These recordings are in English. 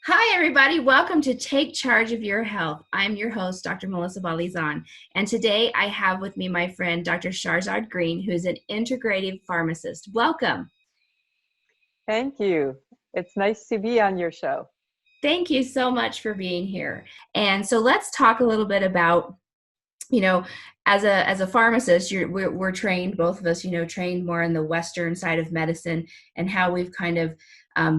Hi, everybody. Welcome to Take Charge of Your Health. I'm your host, Dr. Melissa Balizan. And today I have with me my friend, Dr. Sharzad Green, who's an integrative pharmacist. Welcome. Thank you. It's nice to be on your show. Thank you so much for being here. And so let's talk a little bit about, you know, as a pharmacist, we're trained, both of us, trained more in the Western side of medicine and how we've kind of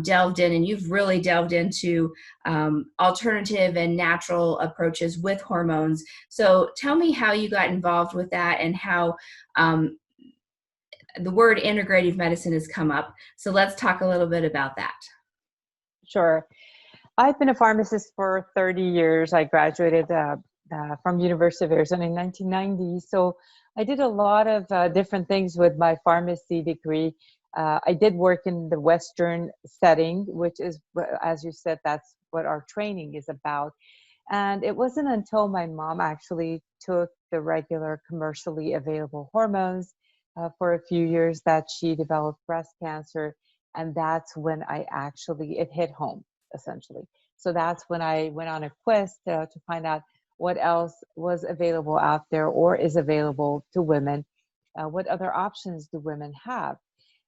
delved in, and you've really delved into alternative and natural approaches with hormones. So tell me how you got involved with that and how the word integrative medicine has come up. So let's talk a little bit about that. Sure. I've been a pharmacist for 30 years. I graduated from University of Arizona in 1990. So I did a lot of different things with my pharmacy degree. I did work in the Western setting, which is, as you said, that's what our training is about. And it wasn't until my mom actually took the regular commercially available hormones for a few years that she developed breast cancer. And that's when it hit home, essentially. So that's when I went on a quest to find out what else was available out there or is available to women. What other options do women have?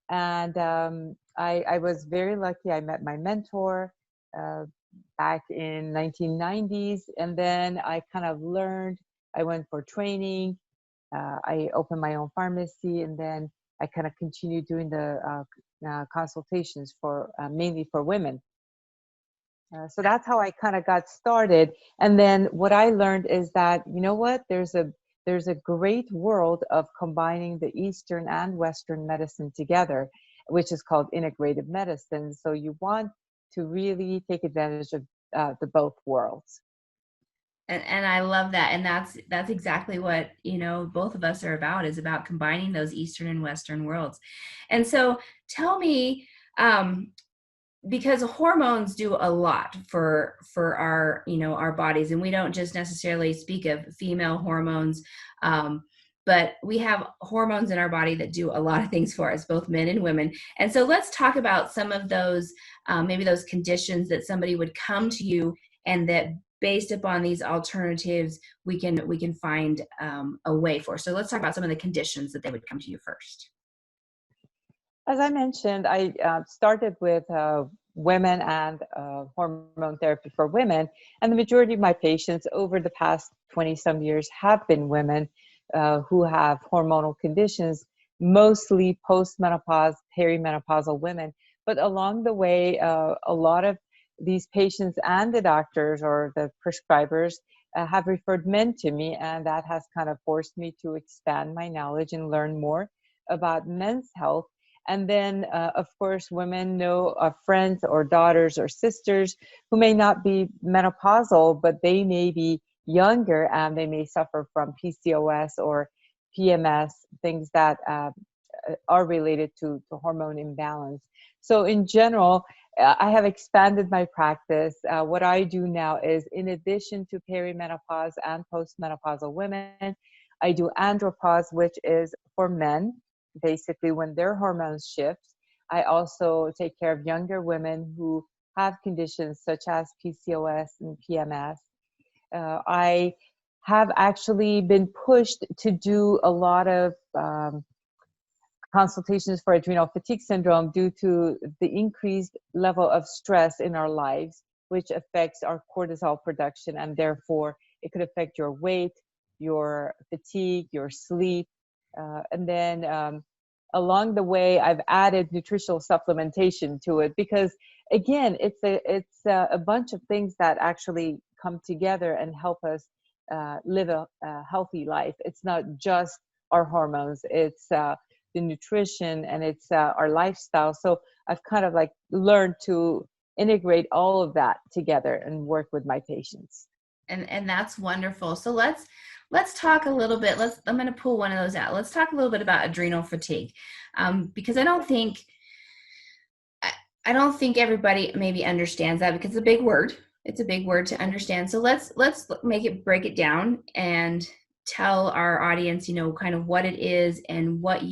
And I was very lucky. I met my mentor back in 1990s, and then I kind of learned. I went for training. I opened my own pharmacy, and then I kind of continued doing the consultations for mainly for women. So that's how I kind of got started. And then what I learned is that, you know what, there's a great world of combining the Eastern and Western medicine together, which is called integrative medicine. So you want to really take advantage of the both worlds. And I love that. And that's exactly what, both of us are about, is about combining those Eastern and Western worlds. And so tell me, because hormones do a lot for our, our bodies, and we don't just necessarily speak of female hormones, but we have hormones in our body that do a lot of things for us, both men and women. And so let's talk about some of those, maybe those conditions that somebody would come to you, and that based upon these alternatives, we can find a way for. So let's talk about some of the conditions that they would come to you first. As I mentioned, I started with women and hormone therapy for women. And the majority of my patients over the past 20 some years have been women who have hormonal conditions, mostly postmenopause, perimenopausal women. But along the way, a lot of these patients and the doctors or the prescribers have referred men to me. And that has kind of forced me to expand my knowledge and learn more about men's health. And then, of course, women know of friends or daughters or sisters who may not be menopausal, but they may be younger and they may suffer from PCOS or PMS, things that are related to hormone imbalance. So in general, I have expanded my practice. What I do now is, in addition to perimenopause and postmenopausal women, I do andropause, which is for men, basically when their hormones shift. I also take care of younger women who have conditions such as PCOS and PMS. I have actually been pushed to do a lot of consultations for adrenal fatigue syndrome due to the increased level of stress in our lives, which affects our cortisol production, and therefore it could affect your weight, your fatigue, your sleep. And then along the way, I've added nutritional supplementation to it because, again, it's a bunch of things that actually come together and help us live a healthy life. It's not just our hormones; it's the nutrition and it's our lifestyle. So I've kind of like learned to integrate all of that together and work with my patients. And that's wonderful. So let's talk a little bit. I'm going to pull one of those out. Let's talk a little bit about adrenal fatigue, because I don't think everybody maybe understands that, because it's a big word. It's a big word to understand. So let's break it down and tell our audience, kind of what it is and what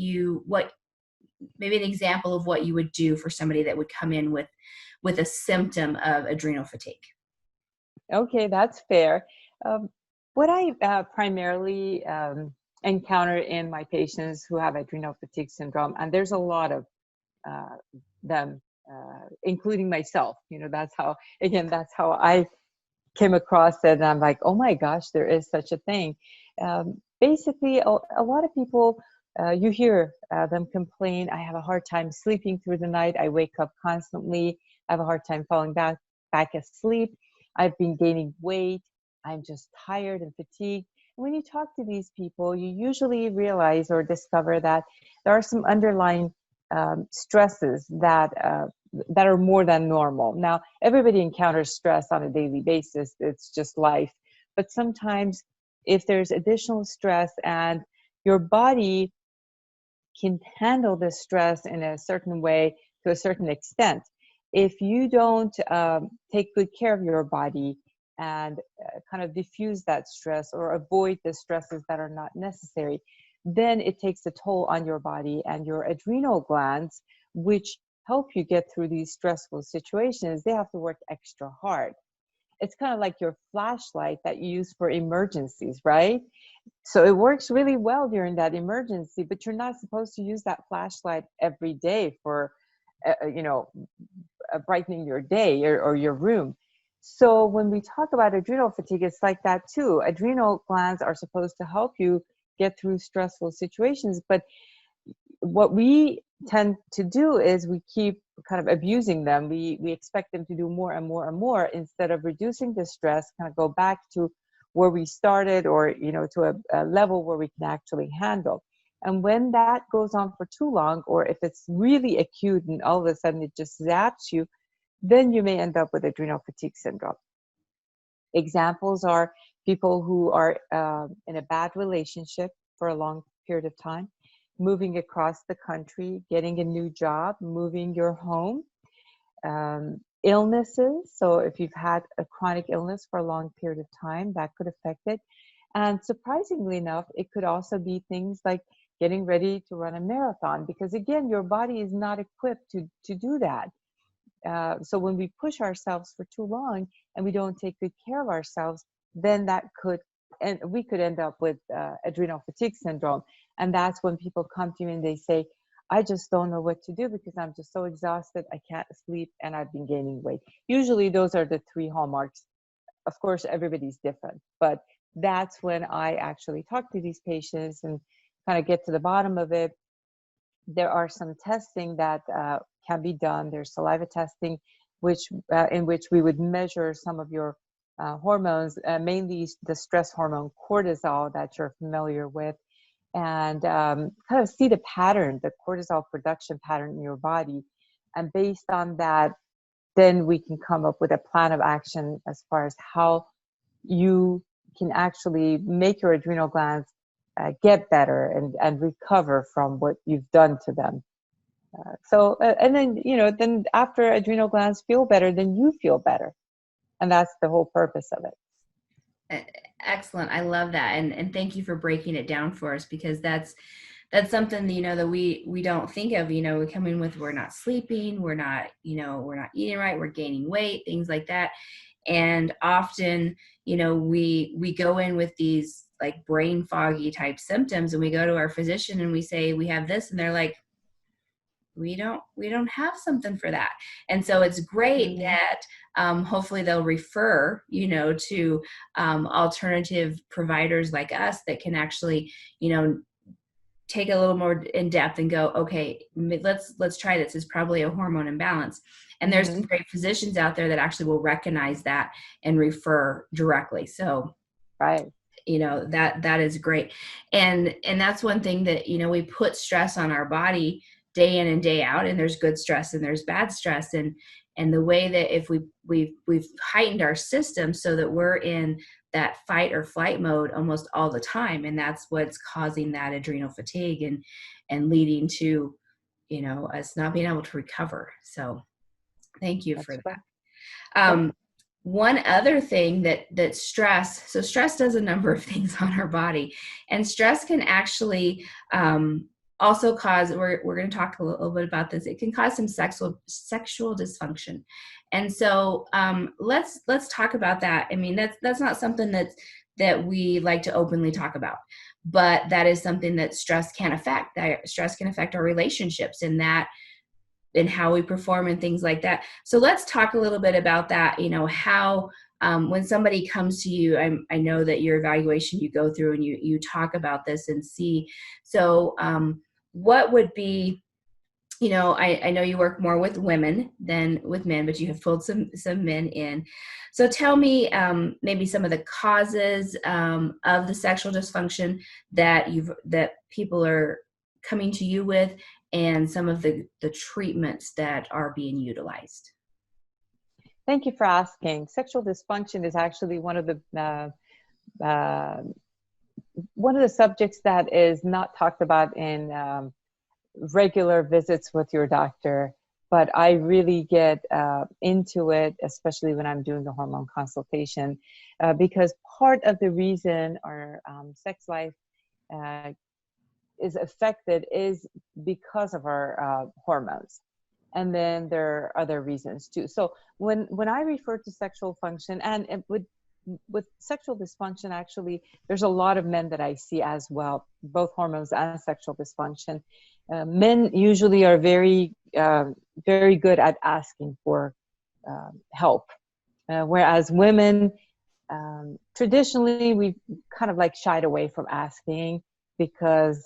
maybe an example of what you would do for somebody that would come in with with a symptom of adrenal fatigue? Okay, that's fair. Um, what I primarily encounter in my patients who have adrenal fatigue syndrome, and there's a lot of uh, them, including myself. That's how I came across it. And I'm like, oh my gosh, there is such a thing. Basically, a lot of people, you hear them complain, I have a hard time sleeping through the night. I wake up constantly. I have a hard time falling back asleep. I've been gaining weight. I'm just tired and fatigued. When you talk to these people, you usually realize or discover that there are some underlying stresses that are more than normal. Now, everybody encounters stress on a daily basis. It's just life. But sometimes if there's additional stress and your body can handle the stress in a certain way to a certain extent, if you don't take good care of your body and kind of diffuse that stress or avoid the stresses that are not necessary, then it takes a toll on your body, and your adrenal glands, which help you get through these stressful situations, they have to work extra hard. It's kind of like your flashlight that you use for emergencies, right? So it works really well during that emergency, but you're not supposed to use that flashlight every day for, brightening your day or your room. So when we talk about adrenal fatigue, it's like that too. Adrenal glands are supposed to help you get through stressful situations, but what we tend to do is we keep kind of abusing them. We expect them to do more and more and more instead of reducing the stress, kind of go back to where we started, or to a level where we can actually handle. And when that goes on for too long, or if it's really acute and all of a sudden it just zaps you, then you may end up with adrenal fatigue syndrome. Examples are people who are in a bad relationship for a long period of time, moving across the country, getting a new job, moving your home, illnesses. So if you've had a chronic illness for a long period of time, that could affect it. And surprisingly enough, it could also be things like getting ready to run a marathon, because again, your body is not equipped to do that. So when we push ourselves for too long and we don't take good care of ourselves, then we could end up with adrenal fatigue syndrome. And that's when people come to me and they say, I just don't know what to do because I'm just so exhausted. I can't sleep and I've been gaining weight. Usually those are the three hallmarks. Of course, everybody's different, but that's when I actually talk to these patients and kind of get to the bottom of it. There are some testing that can be done. There's saliva testing, in which we would measure some of your hormones, mainly the stress hormone cortisol that you're familiar with, and kind of see the pattern, the cortisol production pattern in your body. And based on that, then we can come up with a plan of action as far as how you can actually make your adrenal glands get better and recover from what you've done to them. And then after adrenal glands feel better, then you feel better. And that's the whole purpose of it. Excellent. I love that. And thank you for breaking it down for us, because that's something, that we don't think of. We come in with, we're not sleeping, we're not eating right, we're gaining weight, things like that. And often, we go in with these like brain foggy type symptoms, and we go to our physician and we say we have this, and they're like, we don't have something for that. And so it's great that hopefully they'll refer to alternative providers like us that can actually take a little more in depth and go, okay, let's try this. It's probably a hormone imbalance. And there's some great physicians out there that actually will recognize that and refer directly. So right, that is great. And that's one thing that we put stress on our body day in and day out, and there's good stress and there's bad stress, and the way that if we've heightened our system so that we're in that fight or flight mode almost all the time, and that's what's causing that adrenal fatigue and leading to us not being able to recover. So thank you for that's that. right. One other thing that stress does a number of things on our body, and stress can actually also cause, we're going to talk a little bit about this, it can cause some sexual dysfunction. And so let's talk about that. I mean, that's not something that we like to openly talk about, but that is something that stress can affect. That stress can affect our relationships, and how we perform and things like that. So let's talk a little bit about that. How when somebody comes to you, I know that your evaluation, you go through and you talk about this and see. So what would be, I know you work more with women than with men, but you have pulled some men in. So tell me maybe some of the causes of the sexual dysfunction that people are coming to you with, and some of the treatments that are being utilized. Thank you for asking. Sexual dysfunction is actually one of the subjects that is not talked about in regular visits with your doctor, but I really get into it, especially when I'm doing the hormone consultation, because part of the reason our sex life uh, is affected is because of our hormones. And then there are other reasons too. So when I refer to sexual function, and with sexual dysfunction, actually, there's a lot of men that I see as well, both hormones and sexual dysfunction. Men usually are very good at asking for help, whereas women, traditionally, we've kind of like shied away from asking because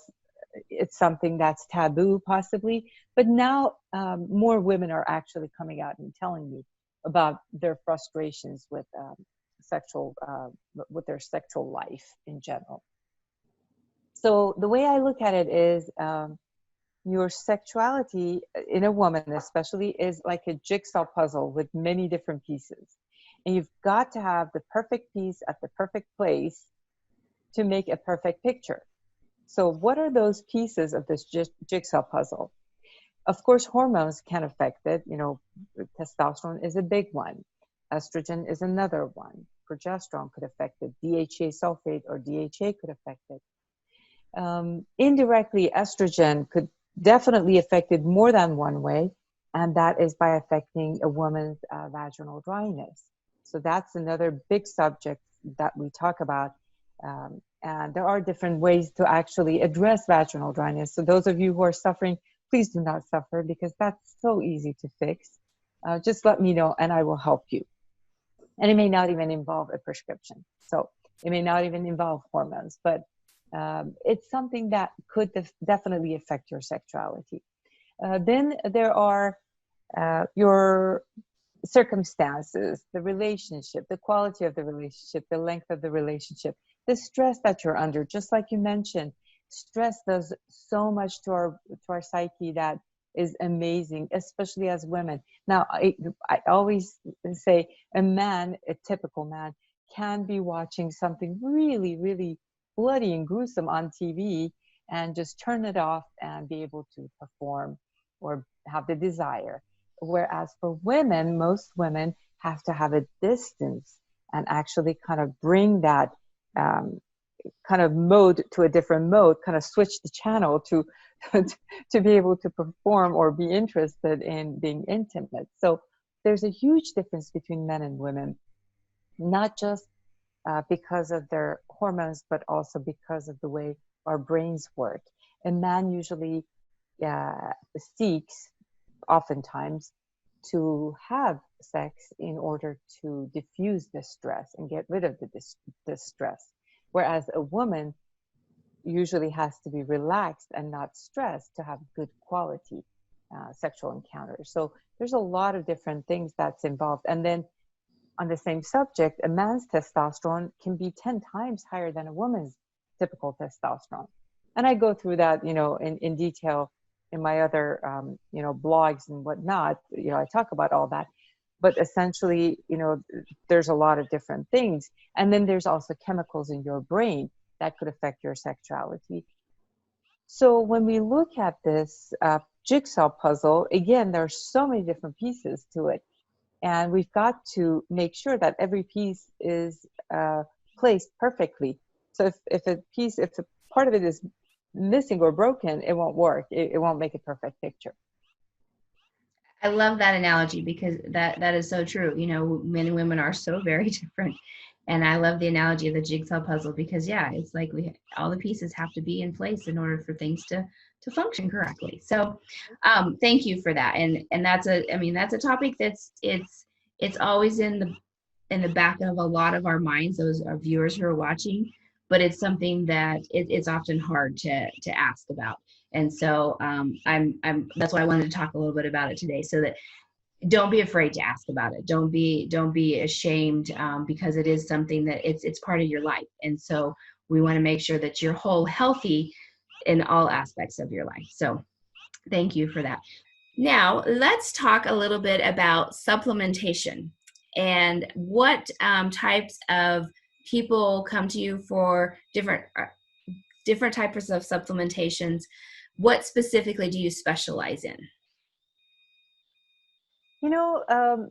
it's something that's taboo, possibly. But now more women are actually coming out and telling me about their frustrations sexual with their sexual life in general. So the way I look at it is, your sexuality in a woman especially is like a jigsaw puzzle with many different pieces, and you've got to have the perfect piece at the perfect place to make a perfect picture. So what are those pieces of this jigsaw puzzle? Of course, hormones can affect it. Testosterone is a big one. Estrogen is another one. Progesterone could affect it. DHA sulfate or DHA could affect it. Indirectly, estrogen could definitely affect it more than one way, and that is by affecting a woman's vaginal dryness. So that's another big subject that we talk about. And there are different ways to actually address vaginal dryness. So those of you who are suffering, please do not suffer, because that's so easy to fix. Just let me know and I will help you. And it may not even involve a prescription. So it may not even involve hormones, but it's something that could definitely affect your sexuality. Then there are your circumstances, the relationship, the quality of the relationship, the length of the relationship, the stress that you're under. Just like you mentioned, stress does so much to our psyche that is amazing, especially as women. Now, I always say a typical man, can be watching something really, really bloody and gruesome on TV and just turn it off and be able to perform or have the desire. Whereas for women, most women have to have a distance and actually kind of bring that kind of mode to a different mode, kind of switch the channel to to be able to perform or be interested in being intimate. So there's a huge difference between men and women, not just because of their hormones, but also because of the way our brains work. A man usually seeks, oftentimes, to have sex in order to diffuse the stress and get rid of the stress. Whereas a woman usually has to be relaxed and not stressed to have good quality sexual encounters. So there's a lot of different things that's involved. And then on the same subject, a man's testosterone can be 10 times higher than a woman's typical testosterone. And I go through that, in detail in my other, blogs and whatnot. I talk about all that. But essentially, there's a lot of different things. And then there's also chemicals in your brain that could affect your sexuality. So when we look at this jigsaw puzzle, again, there are so many different pieces to it. And we've got to make sure that every piece is placed perfectly. So if a part of it is missing or broken, it won't work. It won't make a perfect picture. I love that analogy because that is so true. You know, men and women are so very different. And I love the analogy of the jigsaw puzzle because yeah, it's like all the pieces have to be in place in order for things to function correctly. So thank you for that. And that's I mean, that's a topic it's always in the back of a lot of our minds, those our viewers who are watching, but it's something that it's often hard to ask about. And so I'm that's why I wanted to talk a little bit about it today, so that don't be afraid to ask about it. Don't be ashamed, because it is something that it's part of your life. And so we want to make sure that you're whole, healthy in all aspects of your life. So thank you for that. Now, let's talk a little bit about supplementation and what types of people come to you for different types of supplementations. What specifically do you specialize in? You know,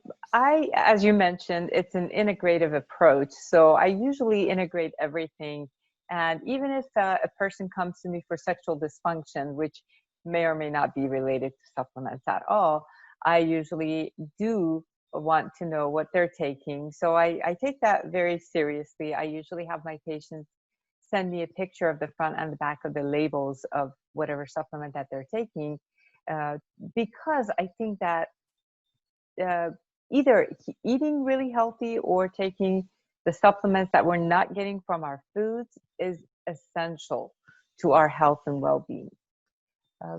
as you mentioned, it's an integrative approach. So I usually integrate everything. And even if a person comes to me for sexual dysfunction, which may or may not be related to supplements at all, I usually do want to know what they're taking. So I take that very seriously. I usually have my patients send me a picture of the front and the back of the labels of whatever supplement that they're taking, because I think that uh, either eating really healthy or taking the supplements that we're not getting from our foods is essential to our health and well-being.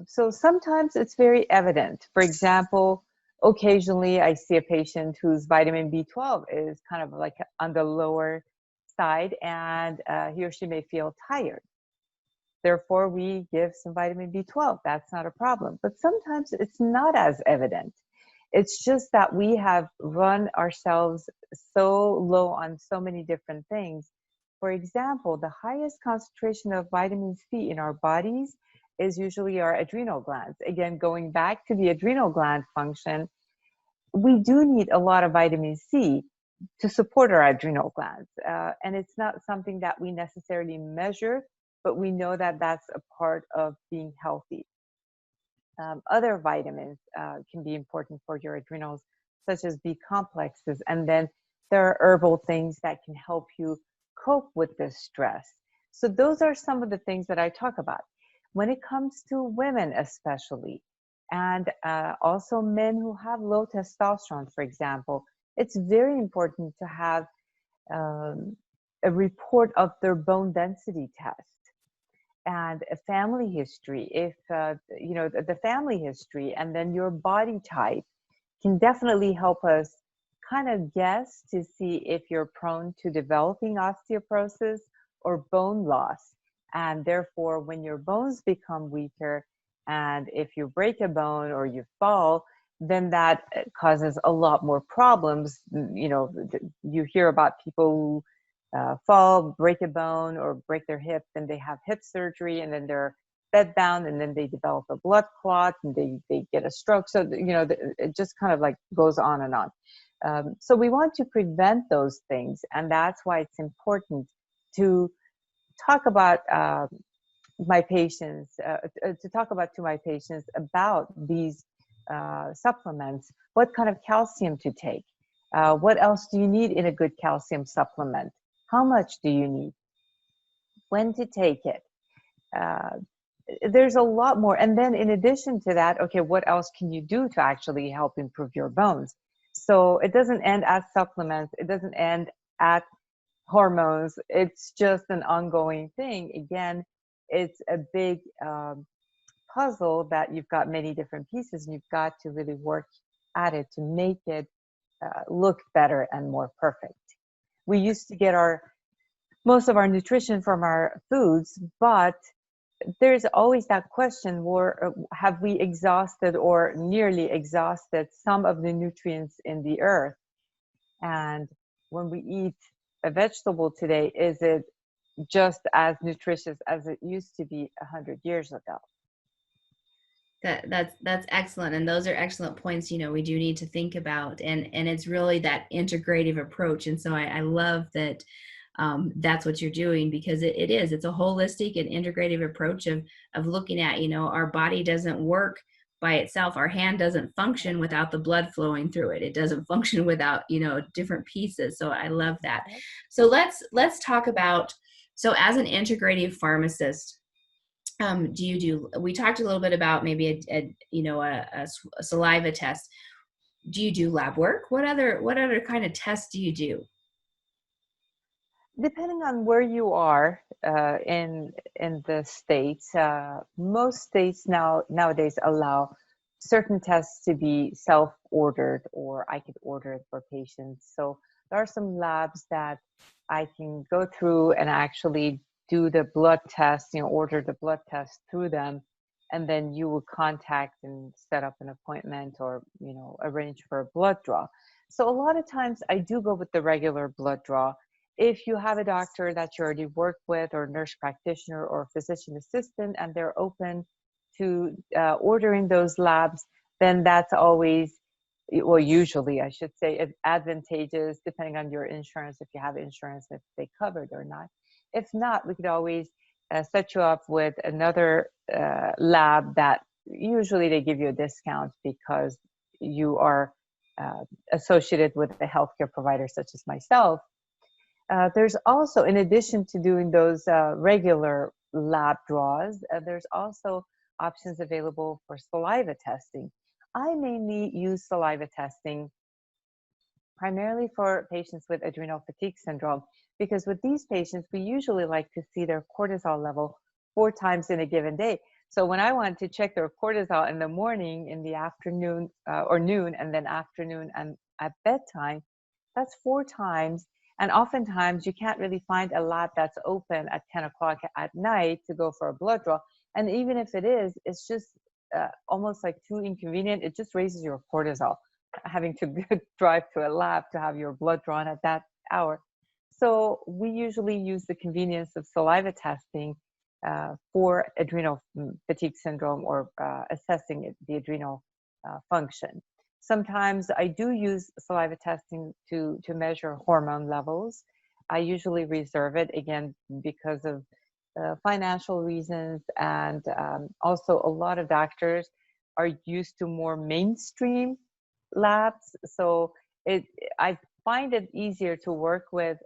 So sometimes it's very evident. For example, occasionally I see a patient whose vitamin B12 is kind of like on the lower side, and he or she may feel tired. Therefore, we give some vitamin B12. That's not a problem. But sometimes it's not as evident. It's just that we have run ourselves so low on so many different things. For example, the highest concentration of vitamin C in our bodies is usually our adrenal glands. Again, going back to the adrenal gland function, we do need a lot of vitamin C to support our adrenal glands. And it's not something that we necessarily measure, but we know that that's a part of being healthy. Other vitamins can be important for your adrenals, such as B complexes. And then there are herbal things that can help you cope with this stress. So those are some of the things that I talk about. When it comes to women, especially, and also men who have low testosterone, for example, it's very important to have um, a report of their bone density test and a family history. If you know the family history and then your body type can definitely help us kind of guess to see if you're prone to developing osteoporosis or bone loss. And therefore, when your bones become weaker and if you break a bone or you fall, then that causes a lot more problems. You know, you hear about people who fall, break a bone, or break their hip, then they have hip surgery, and then they're bedbound, and then they develop a blood clot, and they get a stroke. So, you know, it just kind of like goes on and on. So we want to prevent those things, and that's why it's important to talk about my patients, to talk about to my patients about these supplements, what kind of calcium to take, what else do you need in a good calcium supplement, how much do you need, when to take it. Uh, there's a lot more. And then in addition to that, okay, what else can you do to actually help improve your bones? So it doesn't end at supplements. It doesn't end at hormones. It's just an ongoing thing. Again, it's a big puzzle that you've got many different pieces, and you've got to really work at it to make it look better and more perfect. We used to get most of our nutrition from our foods, but there's always that question, where have we exhausted or nearly exhausted some of the nutrients in the earth? And when we eat a vegetable today, is it just as nutritious as it used to be 100 years ago? That's excellent, and those are excellent points. You know, we do need to think about, and it's really that integrative approach. And so I love that that's what you're doing, because it's a holistic and integrative approach of looking at, our body doesn't work by itself. Our hand doesn't function without the blood flowing through it. It doesn't function without, different pieces. So I love that. So let's talk about, so as an integrative pharmacist, we talked a little bit about maybe a saliva test. Do you do lab work? What other kind of tests do you do? Depending on where you are in the states, most states nowadays allow certain tests to be self-ordered, or I could order it for patients. So there are some labs that I can go through and actually do the blood test, order the blood test through them, and then you will contact and set up an appointment, or arrange for a blood draw. So a lot of times I do go with the regular blood draw. If you have a doctor that you already work with, or nurse practitioner or physician assistant, and they're open to ordering those labs, then that's always, well, usually I should say, advantageous, depending on your insurance, if you have insurance, if they cover it or not. If not, we could always set you up with another lab that usually they give you a discount because you are associated with a healthcare provider such as myself. There's also, in addition to doing those regular lab draws, there's also options available for saliva testing. I mainly use saliva testing primarily for patients with adrenal fatigue syndrome, because with these patients, we usually like to see their cortisol level 4 times in a given day. So when I want to check their cortisol in the morning, in the afternoon, or noon, and then afternoon and at bedtime, that's 4 times. And oftentimes you can't really find a lab that's open at 10 o'clock at night to go for a blood draw. And even if it is, it's just almost like too inconvenient. It just raises your cortisol, having to drive to a lab to have your blood drawn at that hour. So we usually use the convenience of saliva testing for adrenal fatigue syndrome, or assessing the adrenal function. Sometimes I do use saliva testing to measure hormone levels. I usually reserve it, again, because of financial reasons, and also a lot of doctors are used to more mainstream labs. So I find it easier to work with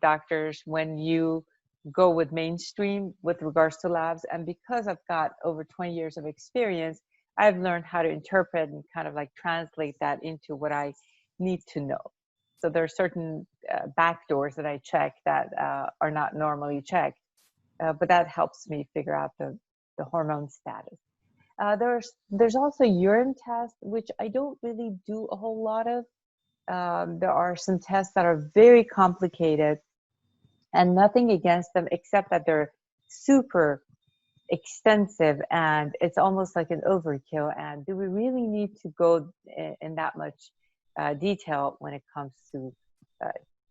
doctors when you go with mainstream with regards to labs. And because I've got over 20 years of experience, I've learned how to interpret and kind of like translate that into what I need to know. So there are certain back doors that I check that are not normally checked, but that helps me figure out the hormone status. There's also urine tests, which I don't really do a whole lot of. There are some tests that are very complicated, and nothing against them except that they're super extensive, and it's almost like an overkill. And do we really need to go in that much detail when it comes to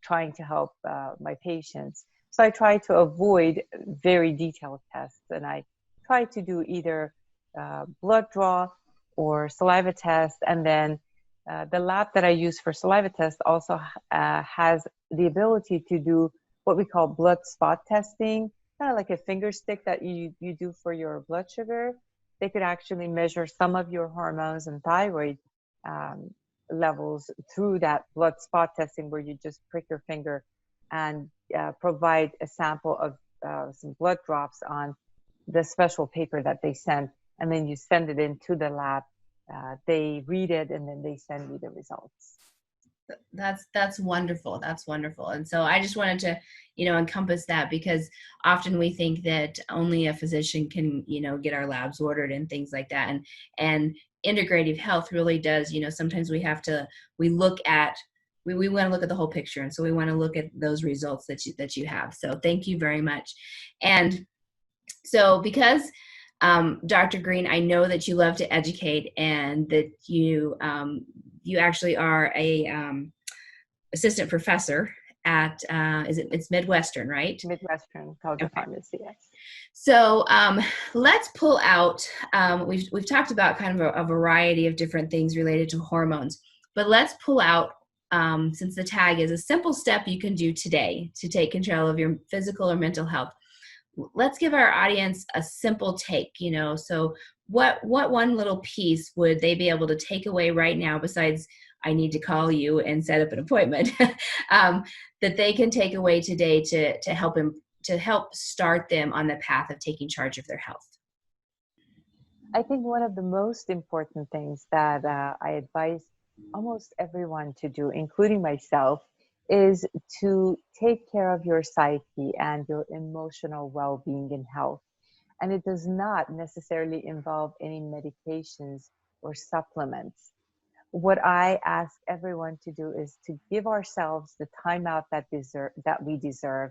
trying to help my patients? So I try to avoid very detailed tests, and I try to do either blood draw or saliva test. And then the lab that I use for saliva test also has the ability to do what we call blood spot testing, kind of like a finger stick that you do for your blood sugar. They could actually measure some of your hormones and thyroid levels through that blood spot testing, where you just prick your finger and provide a sample of some blood drops on the special paper that they send, and then you send it into the lab. They read it, and then they send you the results. That's wonderful. That's wonderful. And so I just wanted to, encompass that, because often we think that only a physician can, get our labs ordered and things like that. And integrative health really does, sometimes we want to look at the whole picture. And so we want to look at those results that you have. So thank you very much. And so because Dr. Green, I know that you love to educate, and that you actually are a assistant professor at it's Midwestern, right? Midwestern College of Pharmacy, yes. So let's pull out. We've talked about kind of a variety of different things related to hormones, but let's pull out since the tag is a simple step you can do today to take control of your physical or mental health. Let's give our audience a simple take, so what one little piece would they be able to take away right now, besides I need to call you and set up an appointment, that they can take away today to help start them on the path of taking charge of their health? I think one of the most important things that I advise almost everyone to do, including myself, is to take care of your psyche and your emotional well-being and health. And it does not necessarily involve any medications or supplements. What I ask everyone to do is to give ourselves the time out that we deserve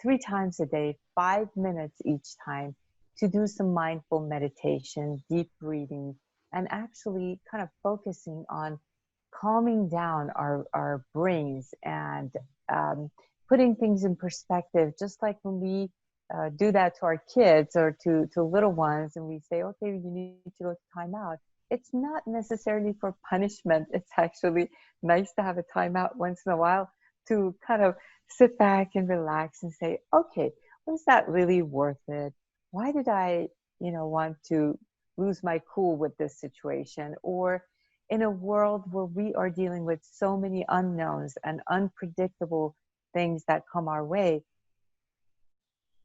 3 times a day, 5 minutes each time, to do some mindful meditation, deep breathing, and actually kind of focusing on calming down our brains and putting things in perspective, just like when we do that to our kids or to little ones, and we say, okay, you need to go to timeout. It's not necessarily for punishment. It's actually nice to have a timeout once in a while to kind of sit back and relax and say, okay, was that really worth it? Why did I, want to lose my cool with this situation? Or in a world where we are dealing with so many unknowns and unpredictable things that come our way,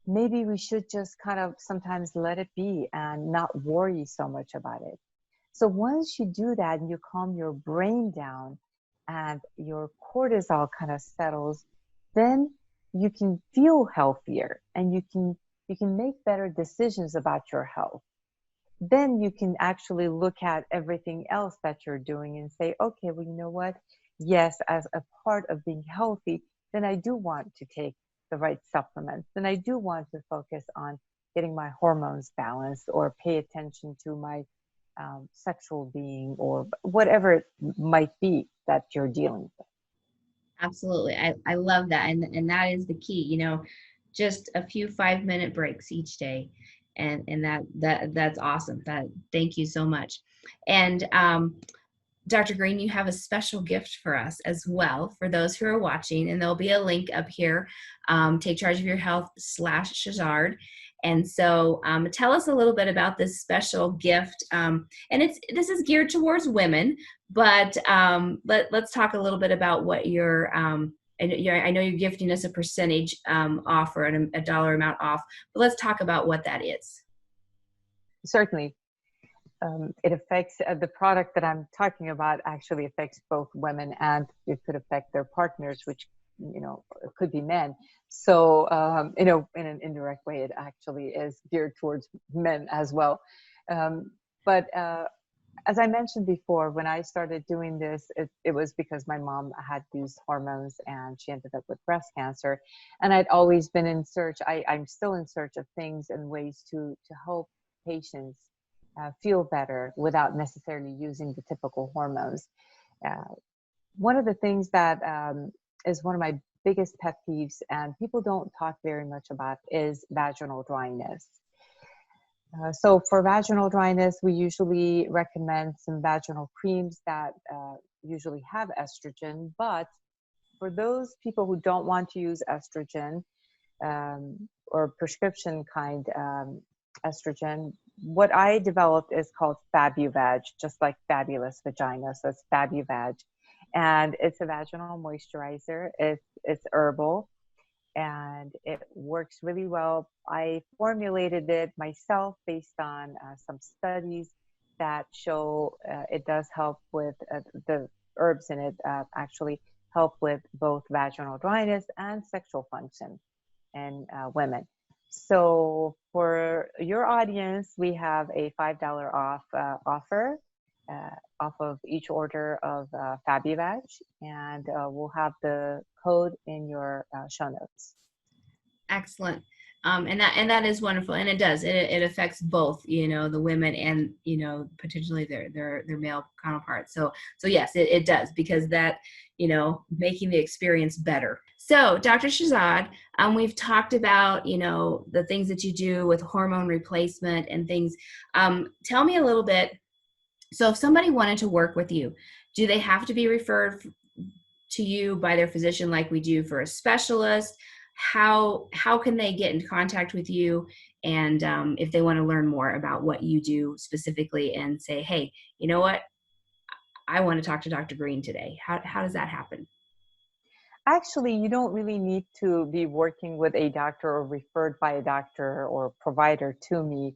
maybe we should just kind of sometimes let it be and not worry so much about it. So once you do that and you calm your brain down and your cortisol kind of settles, then you can feel healthier and you can make better decisions about your health. Then you can actually look at everything else that you're doing and say, okay, well, you know what? Yes, as a part of being healthy, then I do want to take the right supplements. Then I do want to focus on getting my hormones balanced or pay attention to my sexual being or whatever it might be that you're dealing with. Absolutely. I love that. And that is the key, just a few 5-minute breaks each day. And that's awesome. Thank you so much. And Dr. Green, you have a special gift for us as well for those who are watching, and there'll be a link up here, Take Charge of Your Health / Sharzad. And so tell us a little bit about this special gift. And this is geared towards women, but let's talk a little bit about what I know you're gifting us a percentage off or a dollar amount off, but let's talk about what that is. Certainly. It affects the product that I'm talking about actually affects both women, and it could affect their partners, which could be men. So in an indirect way, it actually is geared towards men as well. But as I mentioned before, when I started doing this, it was because my mom had used hormones and she ended up with breast cancer, and I'd always been in search. I'm still in search of things and ways to help patients feel better without necessarily using the typical hormones. One of the things that is one of my biggest pet peeves, and people don't talk very much about, is vaginal dryness. So for vaginal dryness, we usually recommend some vaginal creams that usually have estrogen. But for those people who don't want to use estrogen or prescription kind estrogen, what I developed is called FabuVag, just like fabulous vagina. So it's FabuVag, and it's a vaginal moisturizer. It's herbal, and it works really well. I formulated it myself based on some studies that show it does help with the herbs in it actually help with both vaginal dryness and sexual function in women. So for your audience, we have a $5 off offer off of each order of FabuVag, and we'll have the code in your show notes. Excellent. And that is wonderful. And it affects both, the women and, potentially their male counterparts. So yes, it does, because that, making the experience better. So Dr. Sharzad, we've talked about, the things that you do with hormone replacement and things. Tell me a little bit. So if somebody wanted to work with you, do they have to be referred to you by their physician like we do for a specialist, how can they get in contact with you? And if they want to learn more about what you do specifically and say, hey, you know what, I want to talk to Dr. Green today. How does that happen? Actually, you don't really need to be working with a doctor or referred by a doctor or provider to me.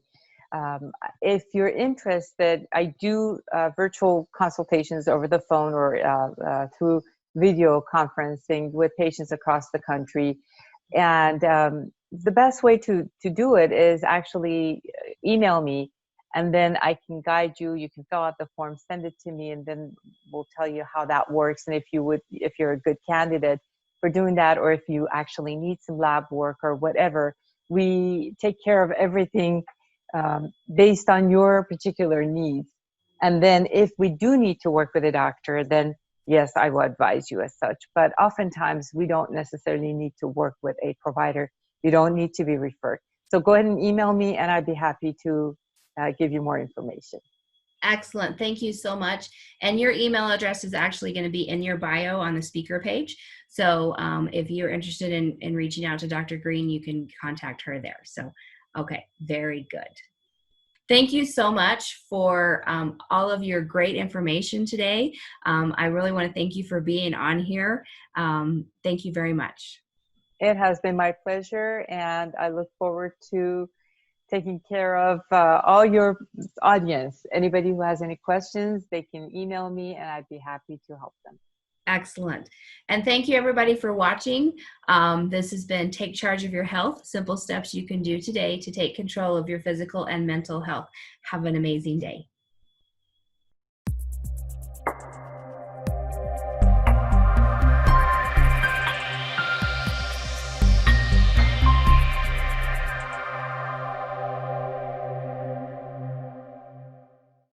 If you're interested, I do virtual consultations over the phone or through video conferencing with patients across the country. And the best way to do it is actually email me, and then I can guide you. You can fill out the form, send it to me, and then we'll tell you how that works. And if you're a good candidate for doing that, or if you actually need some lab work or whatever, we take care of everything based on your particular needs. And then if we do need to work with a doctor, then yes, I will advise you as such. But oftentimes we don't necessarily need to work with a provider. You don't need to be referred. So go ahead and email me, and I'd be happy to give you more information. Excellent. Thank you so much. And your email address is actually going to be in your bio on the speaker page. So if you're interested in reaching out to Dr. Green, you can contact her there. So, okay, very good. Thank you so much for all of your great information today. I really want to thank you for being on here. Thank you very much. It has been my pleasure, and I look forward to taking care of all your audience. Anybody who has any questions, they can email me, and I'd be happy to help them. Excellent. And thank you everybody for watching. This has been Take Charge of Your Health, simple steps you can do today to take control of your physical and mental health. Have an amazing day.